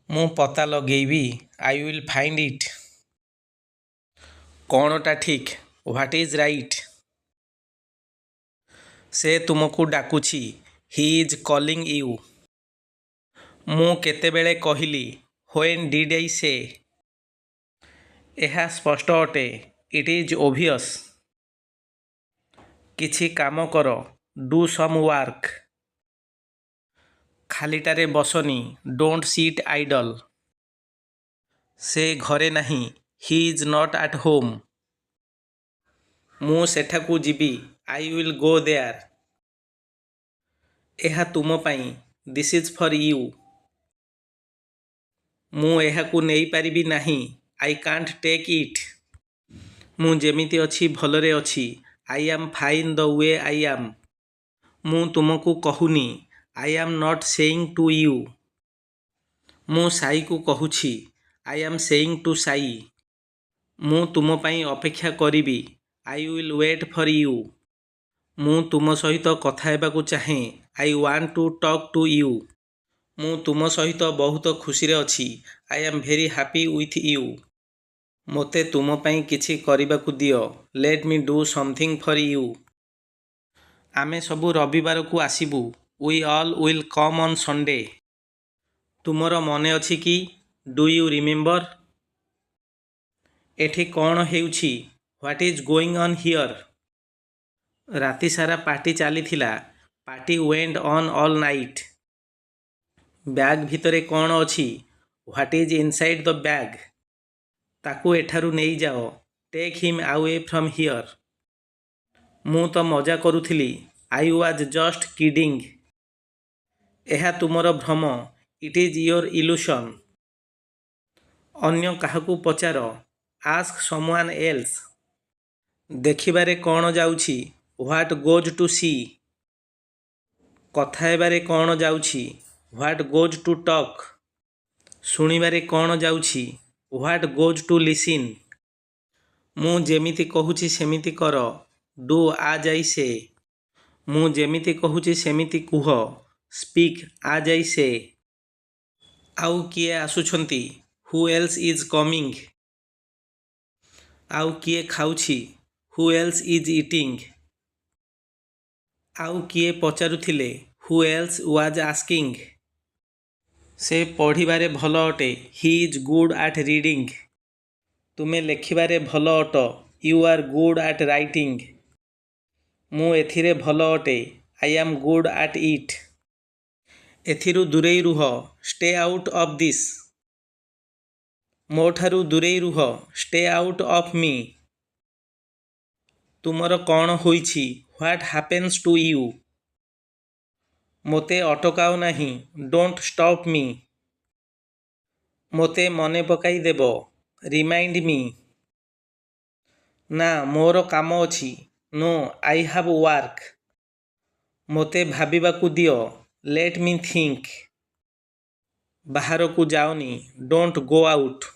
ମୁଁ ପତା ଲଗେଇବି। I will find it. କ'ଣଟା ଠିକ୍? What is right? ସେ ତୁମକୁ ଡାକୁଛି। He is calling you. ମୁଁ କେତେବେଳେ କହିଲି? ହ୍ୱେନ୍ ଡିଡ୍ ଆଇ ସେ? ଏହା ସ୍ପଷ୍ଟ ଅଟେ। It is obvious. କିଛି କାମ କର। Do some work. ଖାଲିଟାରେ ବସନି। Don't sit idle. ସେ ଘରେ ନାହିଁ। He is not at home. ମୁଁ ସେଠାକୁ ଯିବି। I will go there. ଏହା ତୁମ ପାଇଁ। This is for you. ମୁଁ ଏହାକୁ ନେଇପାରିବି ନାହିଁ। I can't take it. ମୁଁ ଯେମିତି ଅଛି ଭଲରେ ଅଛି। I am fine the way I am. ମୁଁ ତୁମକୁ କହୁନି। I am not saying to you. ମୁଁ ସାଇକୁ କହୁଛି। I am saying to Sai. ମୁଁ ତୁମ ପାଇଁ ଅପେକ୍ଷା କରିବି। I will wait for you. ମୁଁ ତୁମ ସହିତ କଥା ହେବାକୁ ଚାହେଁ। I want to talk to you. ମୁଁ ତୁମ ସହିତ ବହୁତ ଖୁସିରେ ଅଛି। I am very happy with you. ମୋତେ ତୁମ ପାଇଁ କିଛି କରିବାକୁ ଦିଅ। ଲେଟ୍ ମି ଡୁ ସମଥିଂ ଫର୍ ୟୁ। ଆମେ ସବୁ ରବିବାରକୁ ଆସିବୁ। We all will come on Sunday. ତୁମର ମନେ ଅଛି କି? Do you remember? ଏଠି କ'ଣ ହେଉଛି? What is going on here? ରାତିସାରା ପାର୍ଟି ଚାଲିଥିଲା। Party went on all night. Bag ଭିତରେ କ'ଣ ଅଛି? What is inside the bag? ତାକୁ ଏଠାରୁ ନେଇଯାଅ। Take him away from here. ମୁଁ ତ ମଜା କରୁଥିଲି। I was just kidding. ଏହା ତୁମର ଭ୍ରମ। It is your illusion. ଅନ୍ୟ କାହାକୁ ପଚାର। Ask ସମୱାନ୍ else. ଦେଖିବାରେ କ'ଣ ଯାଉଛି? What goes to see. କଥା ହେବାରେ କ'ଣ ଯାଉଛି? What goes to talk. ଶୁଣିବାରେ କ'ଣ ଯାଉଛି? What goes to listen. ମୁଁ ଯେମିତି କହୁଛି ସେମିତି କର। ଡୁ ଆଜ୍ ଆଇ ସେ। ମୁଁ ଯେମିତି କହୁଛି ସେମିତି କୁହ। ସ୍ପିକ୍ ଆଜ୍ ଆଇ ସେ। ଆଉ କିଏ ଆସୁଛନ୍ତି? Who else is coming. ଆଉ କିଏ ଖାଉଛି? Who else is eating. ଆଉ କିଏ ପଚାରୁଥିଲେ? Who else was asking. ସେ ପଢ଼ିବାରେ ଭଲ ଅଟେ। He is good at reading. ତୁମେ ଲେଖିବାରେ ଭଲ ଅଟ। You are good at writing. ମୁଁ ଏଥିରେ ଭଲ ଅଟେ। I am good at it. ଏଥିରୁ ଦୂରେଇ ରୁହ। Stay out of this. ମୋ ଠାରୁ ଦୂରେଇ ରୁହ। ଷ୍ଟେ ଆଉଟ୍ ଅଫ୍ ମି। ତୁମର କ'ଣ ହୋଇଛି? What happens to you. ମୋତେ ଅଟକାଅ ନାହିଁ। ଡୋଣ୍ଟ ଷ୍ଟପ୍ ମି। ମୋତେ ମନେ ପକାଇ ଦେବ। ରିମାଇଣ୍ଡ ମି। ନା, ମୋର କାମ ଅଛି। No, I have work. ମୋତେ ଭାବିବାକୁ ଦିଅ। ଲେଟ୍ ମି ଥିଙ୍କ। ବାହାରକୁ ଯାଅନି। Don't go out.